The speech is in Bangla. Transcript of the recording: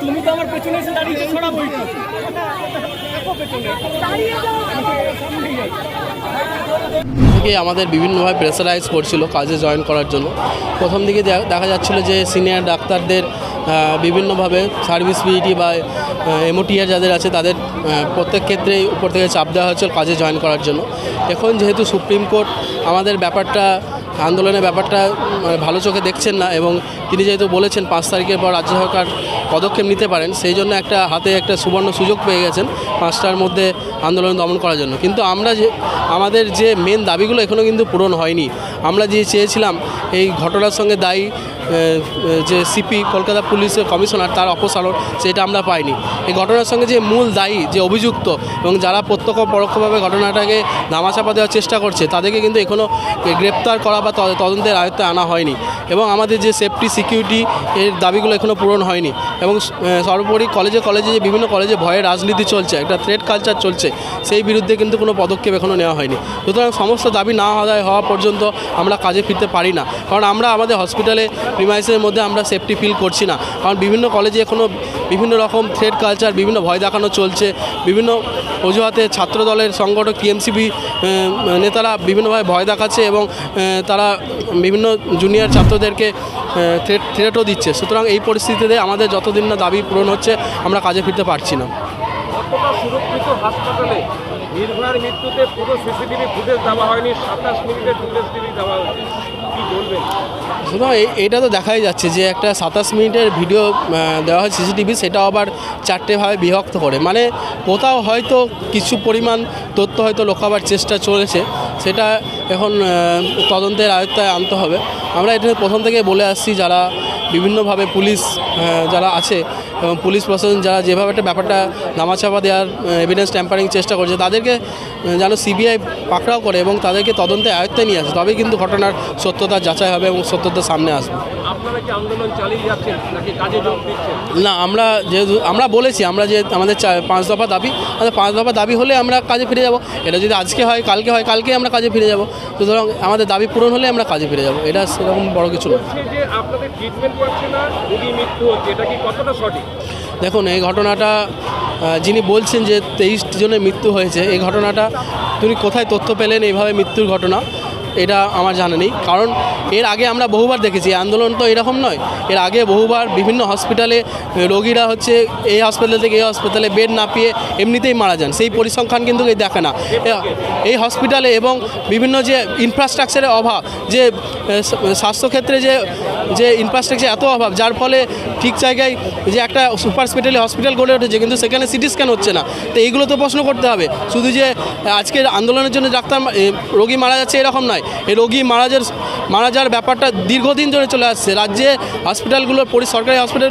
তুমি তো আমার পেছনে এসে দাঁড়িয়ে ছড়া বইছো থেকে আমাদের বিভিন্নভাবে প্রেসারাইজ করছিল কাজে জয়েন করার জন্য। প্রথম দিকে দেখা যাচ্ছিল যে সিনিয়র ডাক্তারদের বিভিন্নভাবে সার্ভিস পিইটি বা এমওটিআর যাদের আছে তাদের প্রত্যেক ক্ষেত্রেই উপর থেকে চাপ দেওয়া হচ্ছিল কাজে জয়েন করার জন্য। এখন যেহেতু সুপ্রিম কোর্ট আমাদের ব্যাপারটা আন্দোলনের ব্যাপারটা ভালো চোখে দেখছেন না এবং তিনি যেহেতু বলেছেন 5 তারিখের পর রাজ্য সরকার পদক্ষেপ নিতে পারেন, সেই জন্য হাতে একটা সুবর্ণ সুযোগ পেয়ে গেছেন 5টার মধ্যে আন্দোলন দমন করার জন্য। কিন্তু আমরা আমাদের যে মেন দাবিগুলো এখনও কিন্তু পূরণ হয়নি। আমরা যে চেয়েছিলাম এই ঘটনার সঙ্গে দায়ী যে সিপি কলকাতা পুলিশের কমিশনার তার অপসারণ, সেটা আমরা পাইনি। এই ঘটনার সঙ্গে যে মূল দায়ী যে অভিযুক্ত এবং যারা প্রত্যক্ষ পরোক্ষভাবে ঘটনাটাকে ধামাচাপা দেওয়ার চেষ্টা করছে তাদেরকে কিন্তু এখনও গ্রেপ্তার করা বা তদন্তের আয়ত্তে আনা হয়নি। এবং আমাদের যে সেফটি সিকিউরিটি এর দাবিগুলো এখনও পূরণ হয়নি। এবং সর্বোপরি কলেজে যে বিভিন্ন কলেজে ভয়ের রাজনীতি চলছে, একটা থ্রেট কালচার চলছে, সেই বিরুদ্ধে কিন্তু কোনো পদক্ষেপ এখনও নেওয়া হয়নি। সুতরাং সমস্ত দাবি না আদায় হওয়া পর্যন্ত আমরা কাজে ফিরতে পারি না। কারণ আমরা আমাদের হসপিটালে প্রিমাইসের মধ্যে আমরা সেফটি ফিল করছি না। কারণ বিভিন্ন কলেজে এখনও বিভিন্ন রকম থ্রেট কালচার, বিভিন্ন ভয় দেখানো চলছে। বিভিন্ন অজুহাতে ছাত্রদলের সংগঠক টিএমসিপি নেতারা বিভিন্নভাবে ভয় দেখাচ্ছে এবং তারা বিভিন্ন জুনিয়র ছাত্রদেরকে থ্রেটও দিচ্ছে। সুতরাং এই পরিস্থিতিতে আমাদের যতদিন না দাবি পূরণ হচ্ছে আমরা কাজে ফিরতে পারছি না। সুরক্ষিত হাসপাতালে নির্ভয়ার মৃত্যুতে পুরো সিসিটিভি ফুটেজ দেওয়া হয়নি, 27 মিনিটের ফুটেজ দেওয়া হয়েছে, কি বলবেন? সুতরাং এটা তো দেখাই যাচ্ছে যে একটা 27 মিনিটের ভিডিও দেওয়া হয় সিসিটিভি, সেটাও আবার 4টে ভাবে বিভক্ত করে। মানে কোথাও হয়তো কিছু পরিমাণ তথ্য হয়তো লুকাবার চেষ্টা চলেছে, সেটা এখন তদন্তের আয়ত্তায় আনতে হবে। আমরা এটা প্রথম থেকে বলে আসছি, যারা বিভিন্নভাবে পুলিশ যারা আছে এবং পুলিশ প্রশাসন যারা যেভাবে একটা ব্যাপারটা ধামাচাপা দেওয়ার এভিডেন্স ট্যাম্পারিং চেষ্টা করছে, তাদেরকে যেন সিবিআই পাকড়াও করে এবং তাদেরকে তদন্তে আয়ত্তে নিয়ে আসে, তবেই কিন্তু ঘটনার সত্যতা যাচাই হবে এবং সত্যতা সামনে আসবে। আপনারা কি আন্দোলন চালিয়ে যাচ্ছেন নাকি কাজে যোগ দিচ্ছেন? না, আমরা বলেছি আমরা যে আমাদের 5 দফা দাবি, আমাদের 5 দফা দাবি হলে আমরা কাজে ফিরে যাব। এটা যদি আজকে হয় কালকে হয় কালকে আমরা কাজে ফিরে যাব। সুতরাং আমাদের দাবি পূরণ হলে আমরা কাজে ফিরে যাব, এটা সেরকম বড় কিছু না। যে আপনাদের ট্রিটমেন্ট করছে না, রোগী মৃত্যু হচ্ছে, এটা কি কতটা সঠিক? দেখুন, এই ঘটনাটা যিনি বলছেন যে 23 জনের মৃত্যু হয়েছে, এই ঘটনাটা তিনি কোথায় তথ্য পেলেন এইভাবে মৃত্যুর ঘটনা, এটা আমার জানা নেই। কারণ এর আগে আমরা বহুবার দেখেছি, আন্দোলন তো এরকম নয়, এর আগে বহুবার বিভিন্ন হসপিটালে রোগীরা হচ্ছে এই হসপিটাল থেকে এই হসপিটালে বেড না পেয়ে এমনিতেই মারা যান। সেই পরিসংখ্যান কিন্তু এই দেখে না এই হসপিটালে। এবং বিভিন্ন যে ইনফ্রাস্ট্রাকচারের অভাব, যে স্বাস্থ্যক্ষেত্রে যে ইনফ্রাস্ট্রাকচার এত অভাব, যার ফলে ঠিক জায়গায় যে একটা সুপার স্পেশালিটি হসপিটাল গড়ে উঠেছে কিন্তু সেখানে সিটি স্ক্যান হচ্ছে না। তো এইগুলো তো প্রশ্ন করতে হবে। শুধু যে আজকের আন্দোলনের জন্য ডাক্তার রোগী মারা যাচ্ছে এরকম নয়, এই রোগী মারা যাওয়ার ব্যাপারটা দীর্ঘদিন ধরে চলে আসছে। রাজ্যে হসপিটালগুলোর সরকারি হসপিটালগুলো